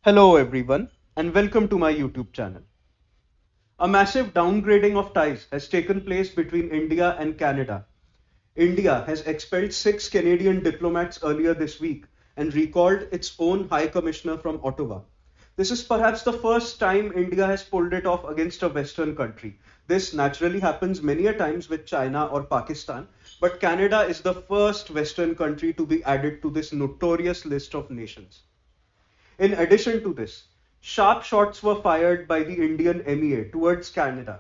Hello everyone and welcome to my YouTube channel. A massive downgrading of ties has taken place between India and Canada. India has expelled 6 Canadian diplomats earlier this week and recalled its own High Commissioner from Ottawa. This is perhaps the first time India has pulled it off against a Western country. This naturally happens many a times with China or Pakistan, but Canada is the first Western country to be added to this notorious list of nations. In addition to this, sharp shots were fired by the Indian MEA towards Canada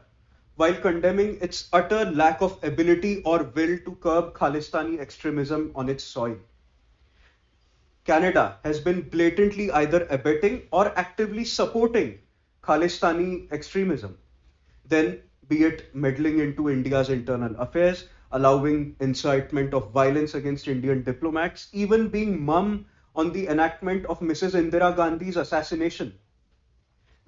while condemning its utter lack of ability or will to curb Khalistani extremism on its soil. Canada has been blatantly either abetting or actively supporting Khalistani extremism, then be it meddling into India's internal affairs, allowing incitement of violence against Indian diplomats, even being mum on the enactment of Mrs. Indira Gandhi's assassination.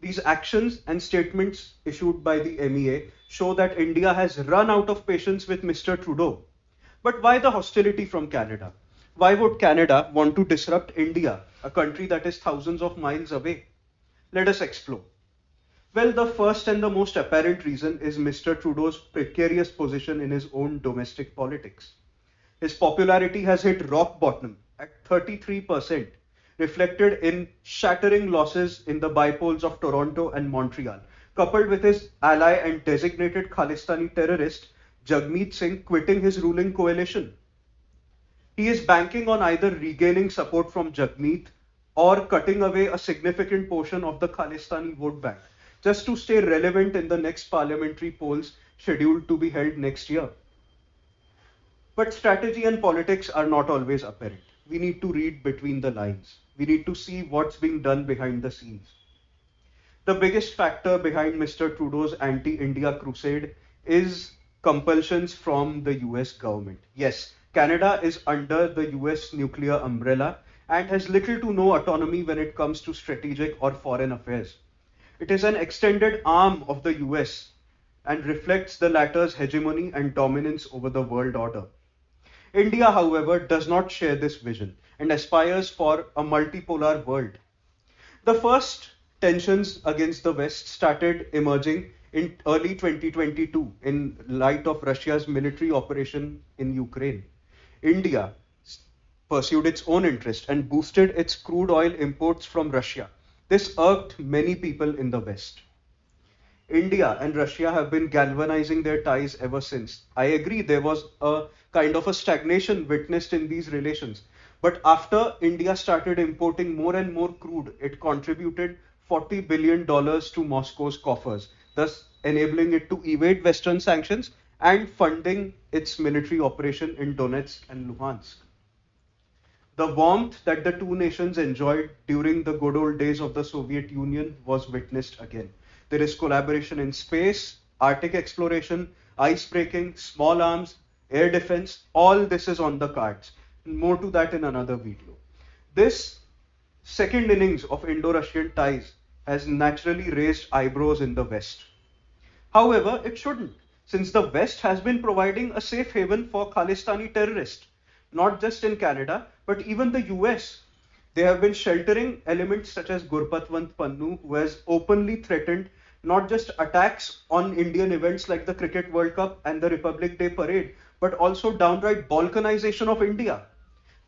These actions and statements issued by the MEA show that India has run out of patience with Mr. Trudeau. But why the hostility from Canada? Why would Canada want to disrupt India, a country that is thousands of miles away? Let us explore. Well, the first and the most apparent reason is Mr. Trudeau's precarious position in his own domestic politics. His popularity has hit rock bottom at 33%, reflected in shattering losses in the bipolls of Toronto and Montreal, coupled with his ally and designated Khalistani terrorist Jagmeet Singh quitting his ruling coalition. He is banking on either regaining support from Jagmeet or cutting away a significant portion of the Khalistani vote bank, just to stay relevant in the next parliamentary polls scheduled to be held next year. But strategy and politics are not always apparent. We need to read between the lines. We need to see what's being done behind the scenes. The biggest factor behind Mr. Trudeau's anti-India crusade is compulsions from the US government. Yes, Canada is under the US nuclear umbrella and has little to no autonomy when it comes to strategic or foreign affairs. It is an extended arm of the US and reflects the latter's hegemony and dominance over the world order. India, however, does not share this vision and aspires for a multipolar world. The first tensions against the West started emerging in early 2022 in light of Russia's military operation in Ukraine. India pursued its own interest and boosted its crude oil imports from Russia. This irked many people in the West. India and Russia have been galvanizing their ties ever since. I agree there was a kind of a stagnation witnessed in these relations. But after India started importing more and more crude, it contributed $40 billion to Moscow's coffers, thus enabling it to evade Western sanctions and funding its military operation in Donetsk and Luhansk. The warmth that the two nations enjoyed during the good old days of the Soviet Union was witnessed again. There is collaboration in space, Arctic exploration, ice breaking, small arms, air defense. All this is on the cards. More to that in another video. This second innings of Indo-Russian ties has naturally raised eyebrows in the West. However, it shouldn't, since the West has been providing a safe haven for Khalistani terrorists, not just in Canada, but even the US. They have been sheltering elements such as Gurpatwant Pannu, who has openly threatened not just attacks on Indian events like the Cricket World Cup and the Republic Day Parade, but also downright balkanization of India.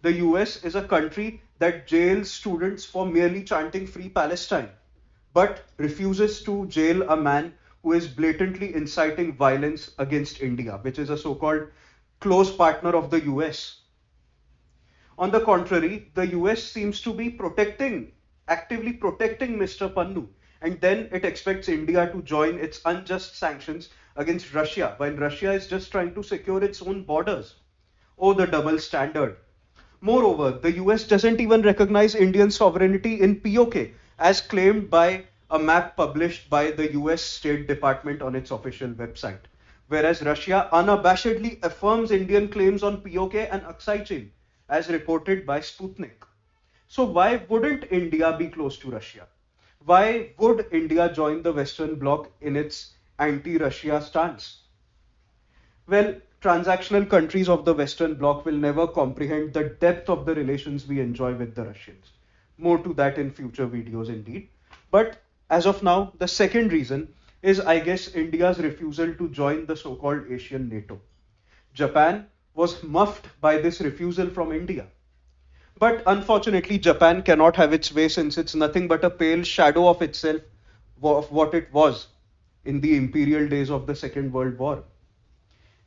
The US is a country that jails students for merely chanting Free Palestine, but refuses to jail a man who is blatantly inciting violence against India, which is a so-called close partner of the US. On the contrary, the US seems to be actively protecting Mr. Pannu, and then it expects India to join its unjust sanctions against Russia, while Russia is just trying to secure its own borders. Oh, the double standard. Moreover, the US doesn't even recognize Indian sovereignty in POK, as claimed by a map published by the US State Department on its official website, whereas Russia unabashedly affirms Indian claims on POK and Aksai Chin, as reported by Sputnik. So why wouldn't India be close to Russia? Why would India join the Western Bloc in its anti-Russia stance? Well, transactional countries of the Western Bloc will never comprehend the depth of the relations we enjoy with the Russians. More to that in future videos indeed. But as of now, the second reason is, I guess, India's refusal to join the so-called Asian NATO. Japan was muffed by this refusal from India. But unfortunately, Japan cannot have its way since it's nothing but a pale shadow of itself, of what it was in the imperial days of the Second World War.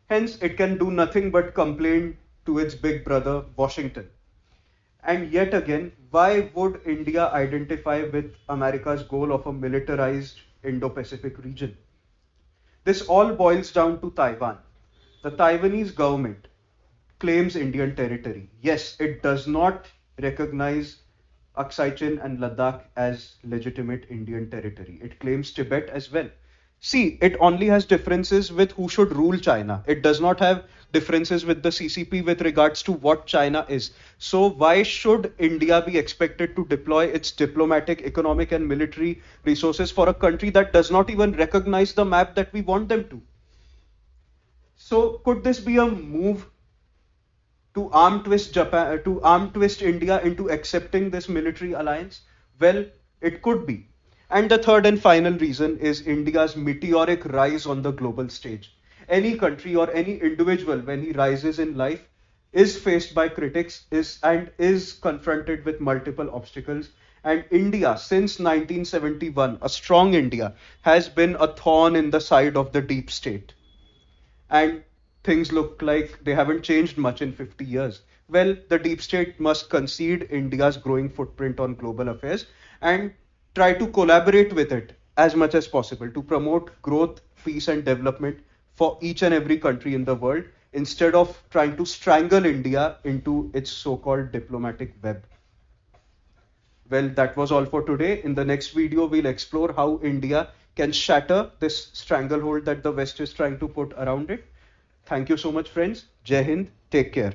Hence, it can do nothing but complain to its big brother, Washington. And yet again, why would India identify with America's goal of a militarized Indo-Pacific region? This all boils down to Taiwan. The Taiwanese government claims Indian territory. Yes, it does not recognize Aksai Chin and Ladakh as legitimate Indian territory. It claims Tibet as well. See, it only has differences with who should rule China. It does not have differences with the CCP with regards to what China is. So why should India be expected to deploy its diplomatic, economic and military resources for a country that does not even recognize the map that we want them to? So could this be a move to arm twist Japan, to arm twist India into accepting this military alliance? Well, it could be. And the third and final reason is India's meteoric rise on the global stage. Any country or any individual, when he rises in life, is faced by critics is confronted with multiple obstacles. And India, since 1971, a strong India, has been a thorn in the side of the deep state. And things look like they haven't changed much in 50 years. Well, the deep state must concede India's growing footprint on global affairs and try to collaborate with it as much as possible to promote growth, peace, and development for each and every country in the world instead of trying to strangle India into its so-called diplomatic web. Well, that was all for today. In the next video, we'll explore how India can shatter this stranglehold that the West is trying to put around it. Thank you so much, friends. Jai Hind. Take care.